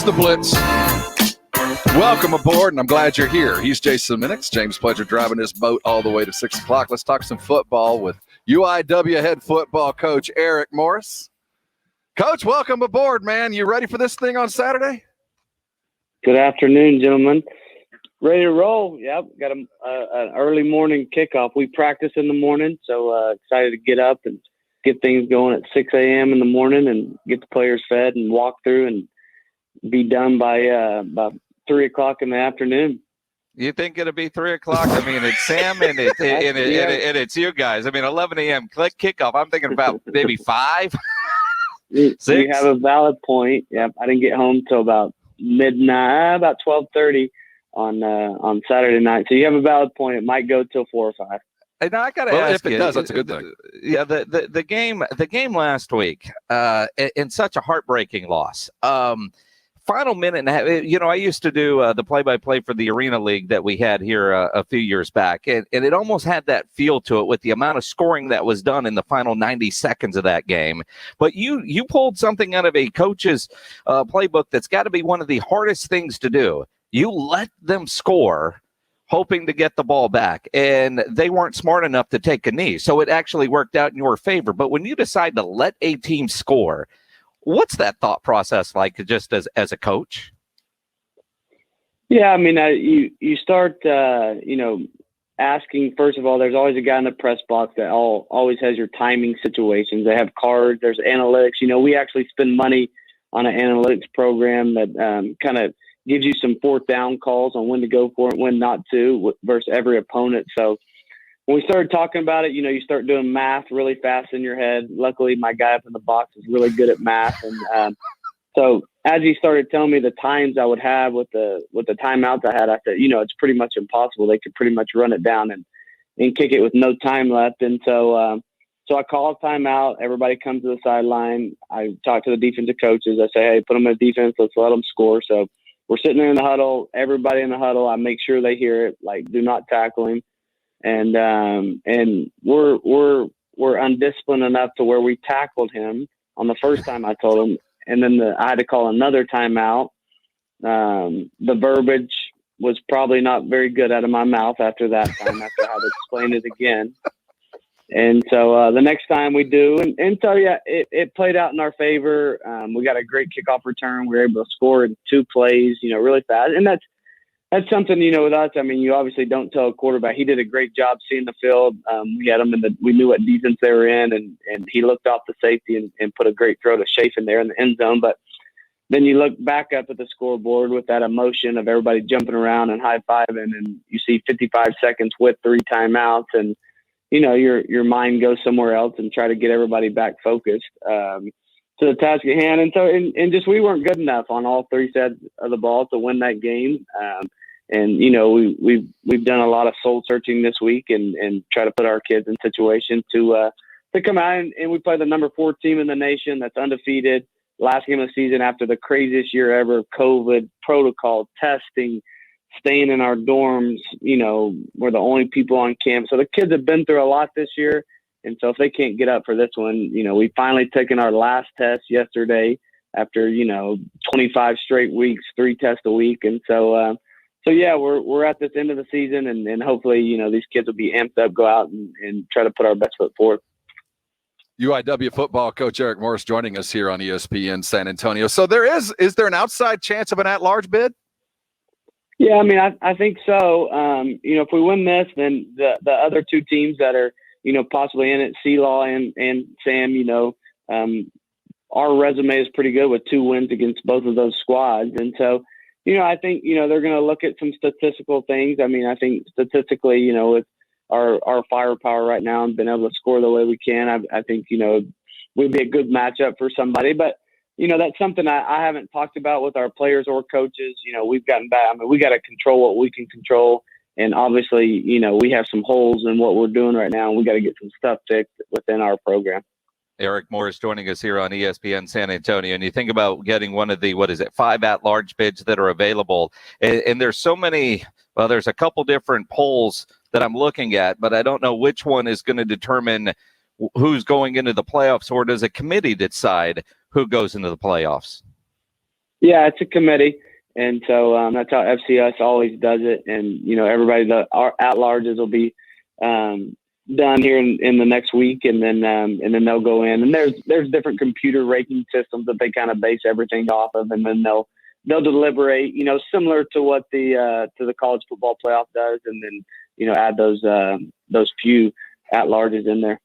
the Blitz. Welcome aboard, and I'm glad you're here. He's Jason Minnix. James Pledger driving his boat all the way to 6 o'clock. Let's talk some football with UIW head football coach Eric Morris. Coach, welcome aboard, man. You ready for this thing on Saturday? Good afternoon, gentlemen. Ready to roll. Yep, got an early morning kickoff. We practice in the morning, so excited to get up and get things going at 6 a.m. in the morning and get the players fed and walk through and be done by about 3 o'clock in the afternoon. You think it'll be 3 o'clock? I mean, it's Sam and it's you guys. I mean, 11 a.m. kickoff. I'm thinking about maybe 5, 6. You have a valid point. Yep, I didn't get home till about midnight, about 12:30 on Saturday night. So you have a valid point. It might go till 4 or 5. And I got to ask if it you, does, that's a good thing. Yeah, the game last week, in such a heartbreaking loss. Final minute and a half. You know, I used to do the play-by-play for the Arena League that we had here a few years back, and it almost had that feel to it with the amount of scoring that was done in the final 90 seconds of that game. But you pulled something out of a coach's playbook that's got to be one of the hardest things to do. You let them score, hoping to get the ball back, and they weren't smart enough to take a knee. So it actually worked out in your favor. But when you decide to let a team score, what's that thought process like just as a coach? Yeah, I mean, you start, asking, first of all, there's always a guy in the press box that always has your timing situations. They have cards, there's analytics. You know, we actually spend money on an analytics program that kind of gives you some fourth down calls on when to go for it, when not to, versus every opponent. So when we started talking about it, you start doing math really fast in your head. Luckily, my guy up in the box is really good at math. And so as he started telling me the times I would have with the timeouts I had, I said, it's pretty much impossible. They could pretty much run it down and kick it with no time left. And so I call a timeout. Everybody comes to the sideline. I talk to the defensive coaches. I say, hey, put them in defense. Let's let them score. So we're sitting there in the huddle, everybody in the huddle. I make sure they hear it, like, do not tackle him. And we're undisciplined enough to where we tackled him on the first time I told him. And then I had to call another timeout. The verbiage was probably not very good out of my mouth after that time, after I had to explain it again. And so the next time we do, and so, yeah, it played out in our favor. We got a great kickoff return. We were able to score in 2 plays, really fast. And that's something, with us. I mean, you obviously don't tell a quarterback. He did a great job seeing the field. We had him we knew what defense they were in, and he looked off the safety and put a great throw to Chafin there in the end zone. But then you look back up at the scoreboard with that emotion of everybody jumping around and high-fiving, and you see 55 seconds with 3 timeouts, and your mind goes somewhere else and try to get everybody back focused to the task at hand. And so, and just, we weren't good enough on all 3 sets of the ball to win that game. And we've done a lot of soul searching this week and try to put our kids in situation to come out. And we play the number 4 team in the nation that's undefeated. Last game of the season after the craziest year ever, COVID, protocol, testing, staying in our dorms, we're the only people on campus. So the kids have been through a lot this year. And so if they can't get up for this one, we finally taken our last test yesterday after, 25 straight weeks, 3 tests a week. And so yeah, we're at this end of the season, and hopefully, these kids will be amped up, go out and try to put our best foot forward. UIW football coach Eric Morris joining us here on ESPN San Antonio. So is there an outside chance of an at-large bid? Yeah, I mean, I think so. If we win this, then the other 2 teams that are, possibly in it, C-Law and Sam, our resume is pretty good with 2 wins against both of those squads. And so, I think, they're going to look at some statistical things. I mean, I think statistically, with our firepower right now and being able to score the way we can, I think, we'd be a good matchup for somebody. But, that's something I haven't talked about with our players or coaches. We've gotten back. I mean, we got to control what we can control. And obviously, we have some holes in what we're doing right now, and we got to get some stuff fixed within our program. Eric Morris joining us here on ESPN San Antonio. And you think about getting one of the, 5 at-large bids that are available. And there's so many, there's a couple different polls that I'm looking at, but I don't know which one is going to determine who's going into the playoffs, or does a committee decide who goes into the playoffs? Yeah, it's a committee. And so that's how FCS always does it. And, everybody, our at-larges will be done here in the next week, and then they'll go in. And there's different computer ranking systems that they kind of base everything off of, and then they'll deliberate, similar to what the college football playoff does, and then add those few at-larges in there.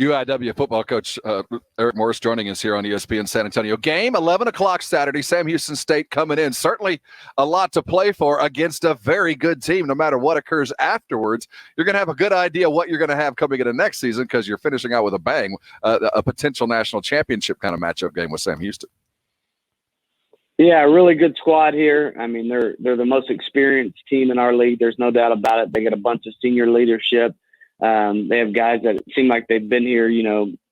UIW football coach Eric Morris joining us here on ESPN San Antonio. Game 11 o'clock Saturday. Sam Houston State coming in. Certainly a lot to play for against a very good team. No matter what occurs afterwards, you're going to have a good idea what you're going to have coming into next season, because you're finishing out with a bang, a potential national championship kind of matchup game with Sam Houston. Yeah, really good squad here. I mean, they're the most experienced team in our league. There's no doubt about it. They got a bunch of senior leadership. They have guys that seem like they've been here,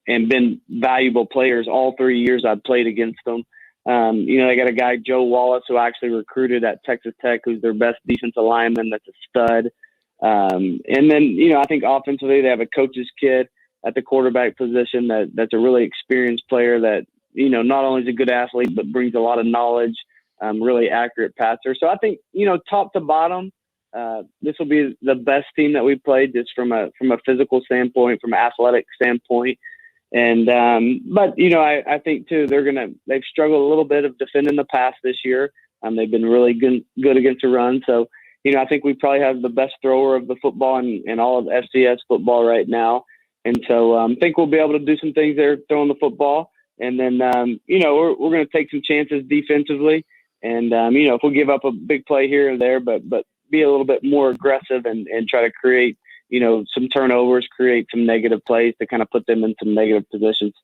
and been valuable players all 3 years I've played against them. They got a guy, Joe Wallace, who actually recruited at Texas Tech, who's their best defensive lineman. That's a stud. And then, I think offensively they have a coach's kid at the quarterback position that's a really experienced player that, not only is a good athlete, but brings a lot of knowledge, really accurate passer. So I think, top to bottom, this will be the best team that we played, just from a physical standpoint, from an athletic standpoint. And, but, I think too, they've struggled a little bit of defending the pass this year. They've been really good against the run. So, I think we probably have the best thrower of the football in all of FCS football right now. And so I think we'll be able to do some things there throwing the football. And then, we're going to take some chances defensively. And, if we give up a big play here or there, but be a little bit more aggressive and try to create, some turnovers, create some negative plays to kind of put them in some negative positions.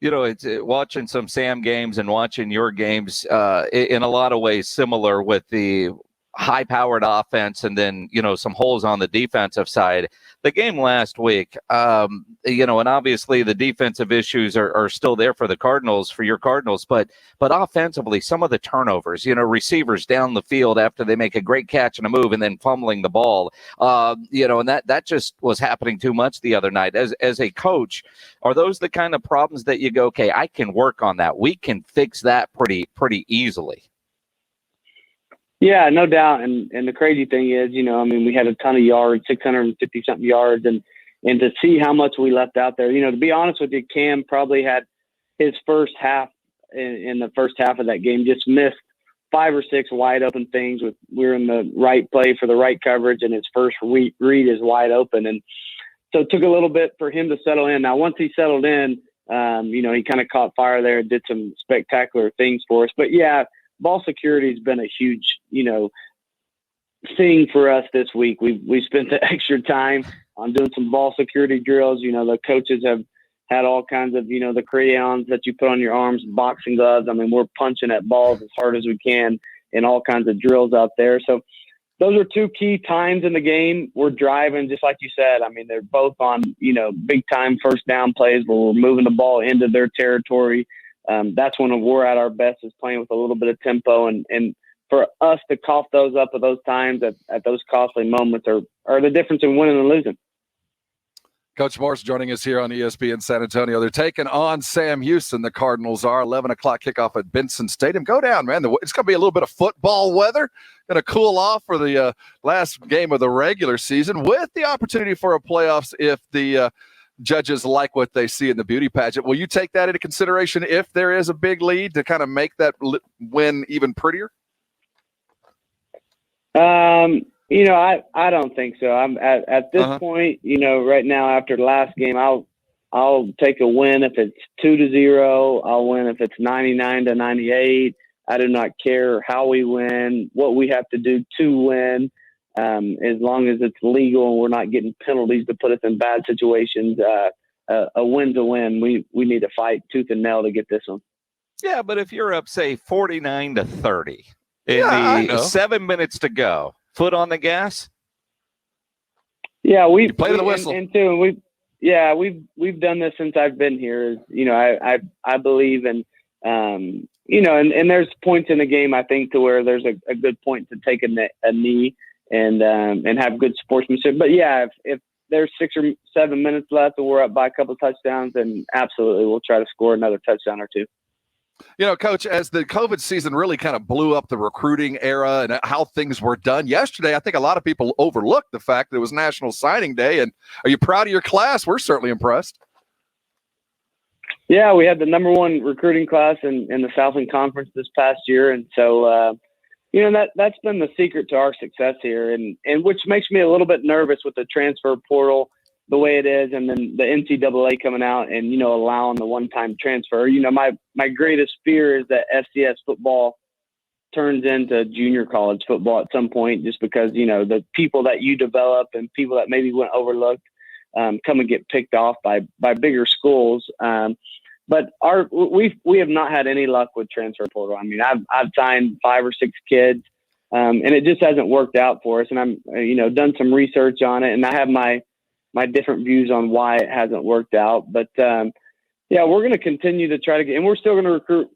It's watching some Sam games and watching your games in a lot of ways similar, with the high-powered offense and then, some holes on the defensive side. The game last week, and obviously the defensive issues are still there for your Cardinals, but offensively, some of the turnovers, receivers down the field after they make a great catch and a move and then fumbling the ball, and that just was happening too much the other night. As a coach, are those the kind of problems that you go, okay, I can work on that. We can fix that pretty easily? Yeah, no doubt. And the crazy thing is, we had a ton of yards, 650 something yards, and to see how much we left out there, to be honest with you, Cam probably had his first half in the first half of that game, just missed 5 or 6 wide open things. We're in the right play for the right coverage, and his first read is wide open. And so it took a little bit for him to settle in. Now, once he settled in, he kind of caught fire there and did some spectacular things for us. But yeah, ball security has been a huge, thing for us this week. We spent the extra time on doing some ball security drills. The coaches have had all kinds of, the crayons that you put on your arms, boxing gloves. I mean, we're punching at balls as hard as we can in all kinds of drills out there. So those are 2 key times in the game. We're driving, just like you said. I mean, they're both on, big time first down plays where we're moving the ball into their territory. That's when we're at our best, is playing with a little bit of tempo, and for us to cough those up at those times, at those costly moments, are the difference in winning and losing. Coach Morris joining us here on ESPN San Antonio. They're taking on Sam Houston. The Cardinals are 11 o'clock kickoff at Benson Stadium. Go down, man. It's going to be a little bit of football weather. Going to cool off for the last game of the regular season, with the opportunity for a playoffs if the judges like what they see in the beauty pageant. Will you take that into consideration if there is a big lead to kind of make that win even prettier? I don't think so. I'm at this point, right now after the last game, I'll take a win if it's 2-0. I'll win if it's 99-98. I do not care how we win, what we have to do to win. As long as it's legal and we're not getting penalties to put us in bad situations, a win's a win. We need to fight tooth and nail to get this one. Yeah, but if you're up, say, 49-30 in the 7 minutes to go, foot on the gas. Yeah, we play to the whistle. We've done this since I've been here. I believe in, and there's points in the game, I think, to where there's a good point to take a knee and have good sportsmanship. But yeah, if there's 6 or 7 minutes left and we're up by a couple of touchdowns, then absolutely we'll try to score another touchdown or 2. Coach, as the COVID season really kind of blew up the recruiting era and how things were done yesterday, I think a lot of people overlooked the fact that it was National Signing Day. And are you proud of your class? We're certainly impressed. Yeah, we had the number one recruiting class in the Southland Conference this past year. And so, that's been the secret to our success here, and which makes me a little bit nervous with the transfer portal the way it is, and then the NCAA coming out and, allowing the one-time transfer. My greatest fear is that FCS football turns into junior college football at some point, just because, the people that you develop and people that maybe went overlooked come and get picked off by bigger schools. But we have not had any luck with transfer portal. I mean, I've signed 5 or 6 kids, and it just hasn't worked out for us. And I'm, done some research on it, and I have my different views on why it hasn't worked out. But we're going to continue to try to get, and we're still going to recruit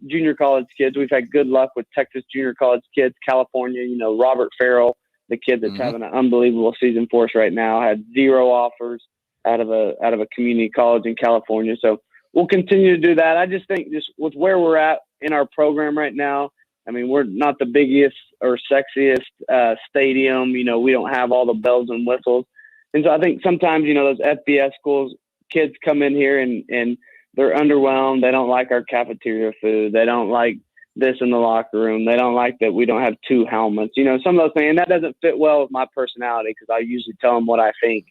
junior college kids. We've had good luck with Texas junior college kids, California. Robert Farrell, the kid that's having an unbelievable season for us right now, had 0 offers out of a community college in California. So we'll continue to do that. I just think just with where we're at in our program right now, I mean, we're not the biggest or sexiest stadium. We don't have all the bells and whistles. And so I think sometimes, those FBS schools, kids come in here and they're underwhelmed. They don't like our cafeteria food. They don't like this in the locker room. They don't like that we don't have 2 helmets. Some of those things. And that doesn't fit well with my personality, because I usually tell them what I think.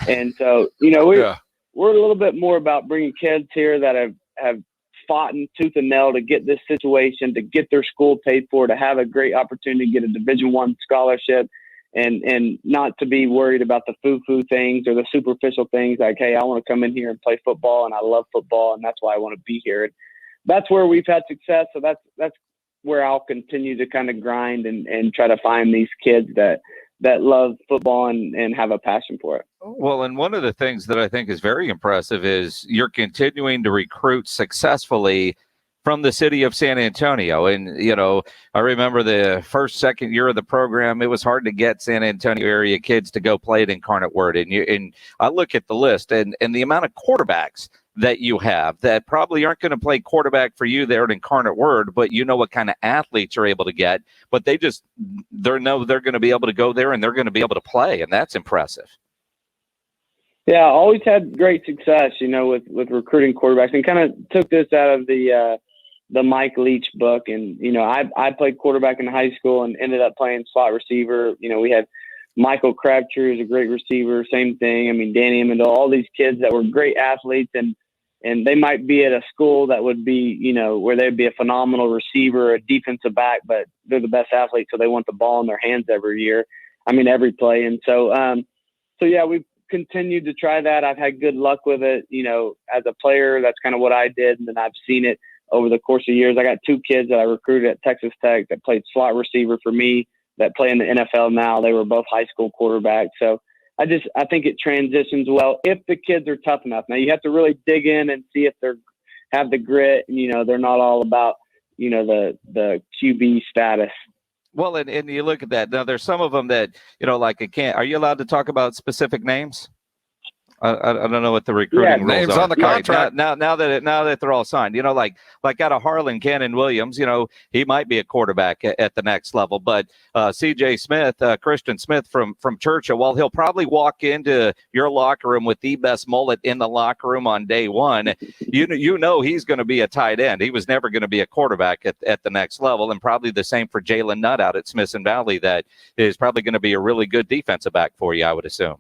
And so, we're a little bit more about bringing kids here that have fought in tooth and nail to get this situation, to get their school paid for, to have a great opportunity to get a Division I scholarship, and not to be worried about the foo-foo things or the superficial things like, hey, I want to come in here and play football, and I love football, and that's why I want to be here. And that's where we've had success. So that's where I'll continue to kind of grind and try to find these kids that love football and have a passion for it. Well, and one of the things that I think is very impressive is you're continuing to recruit successfully from the city of San Antonio. And, I remember the second year of the program, it was hard to get San Antonio area kids to go play at Incarnate Word. And I look at the list and the amount of quarterbacks that you have that probably aren't going to play quarterback for you there at Incarnate Word, but what kind of athletes you're able to get. But they're going to be able to go there and they're going to be able to play. And that's impressive. Yeah, always had great success, with recruiting quarterbacks, and kind of took this out of the Mike Leach book. And, I played quarterback in high school and ended up playing slot receiver. We had Michael Crabtree, who's a great receiver, same thing. I mean, Danny Amendola, all these kids that were great athletes, and they might be at a school that would be, where they'd be a phenomenal receiver, a defensive back, but they're the best athletes, so they want the ball in their hands every play. And so, we've continued to try that. I've had good luck with it, as a player. That's kind of what I did, and then I've seen it over the course of years. I got 2 kids that I recruited at Texas Tech that played slot receiver for me that play in the NFL now. They were both high school quarterbacks. So I think it transitions well if the kids are tough enough. Now you have to really dig in and see if they have the grit, and, they're not all about, the QB status. Well, and you look at that. Now, there's some of them that, are you allowed to talk about specific names? I don't know what the recruiting rules names are. on the contract. Now that they're all signed, like out of Harlan, Cannon Williams, he might be a quarterback at the next level. But C.J. Smith, Christian Smith from Churchill, well, he'll probably walk into your locker room with the best mullet in the locker room on day one. He's going to be a tight end. He was never going to be a quarterback at the next level, and probably the same for Jalen Nutt out at Smithson Valley. That is probably going to be a really good defensive back for you, I would assume.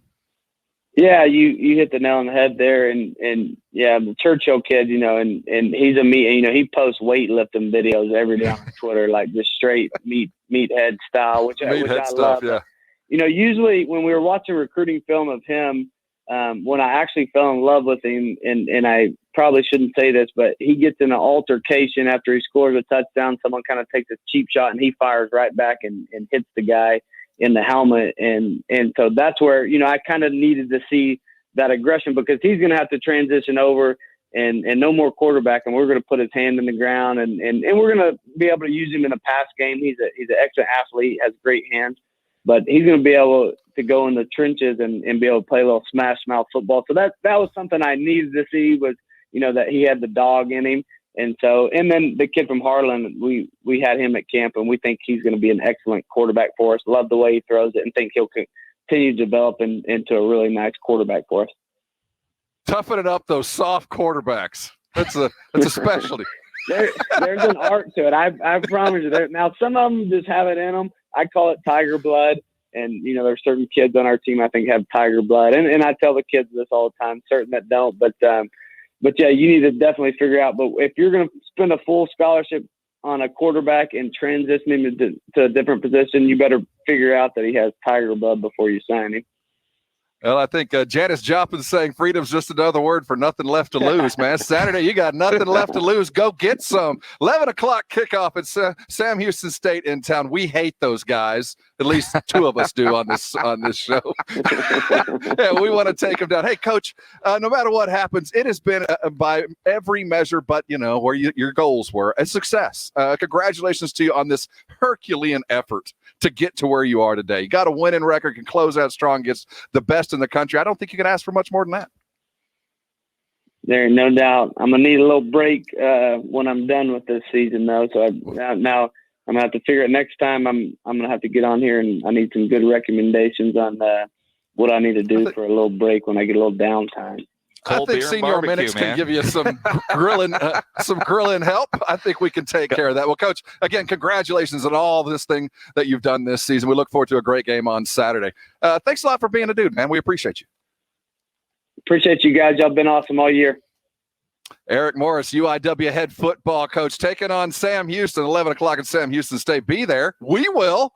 Yeah, you hit the nail on the head there, and the Churchill kid, and he's a he posts weightlifting videos every day on Twitter, like just straight meathead style, which I love. Yeah. Usually when we were watching recruiting film of him, when I actually fell in love with him, and I probably shouldn't say this, but he gets in an altercation after he scores a touchdown. Someone kind of takes a cheap shot, and he fires right back and hits the guy in the helmet. And so that's where, I kind of needed to see that aggression, because he's going to have to transition over and no more quarterback. And we're going to put his hand in the ground and we're going to be able to use him in a pass game. He's an excellent athlete, has great hands, but he's going to be able to go in the trenches and be able to play a little smash mouth football. So that was something I needed to see, was, that he had the dog in him. And so, and then the kid from Harlan, we had him at camp, and we think he's going to be an excellent quarterback for us. Love the way he throws it, and think he'll continue to develop into a really nice quarterback for us. Toughening up those soft quarterbacks. That's a specialty. There's an art to it. I promise you. Now, some of them just have it in them. I call it tiger blood. And, there's certain kids on our team I think have tiger blood. And I tell the kids this all the time, certain that don't. But yeah, you need to definitely figure out. But if you're going to spend a full scholarship on a quarterback and transition him to a different position, you better figure out that he has tiger blood before you sign him. Well, I think Janice Joplin's saying freedom's just another word for nothing left to lose, man. Saturday, you got nothing left to lose. Go get some. 11 o'clock kickoff at Sam Houston State in town. We hate those guys. At least two of us do on this show. Yeah, we want to take them down. Hey, Coach, no matter what happens, it has been by every measure but, where your goals were, a success. Congratulations to you on this Herculean effort to get to where you are today. You got a winning record, can close out strong, gets the best in the country. I don't think you can ask for much more than that. There, no doubt. I'm gonna need a little break when I'm done with this season, though. So now I'm gonna have to figure it next time. I'm gonna have to get on here, and I need some good recommendations on what I need to do for a little break when I get a little downtime. Cold I think Senior Minnix can give you some grilling help. I think we can take care of that. Well, Coach, again, congratulations on all this thing that you've done this season. We look forward to a great game on Saturday. Thanks a lot for being a dude, man. We appreciate you. Appreciate you guys. Y'all been awesome all year. Eric Morris, UIW head football coach, taking on Sam Houston, 11 o'clock at Sam Houston State. Be there. We will.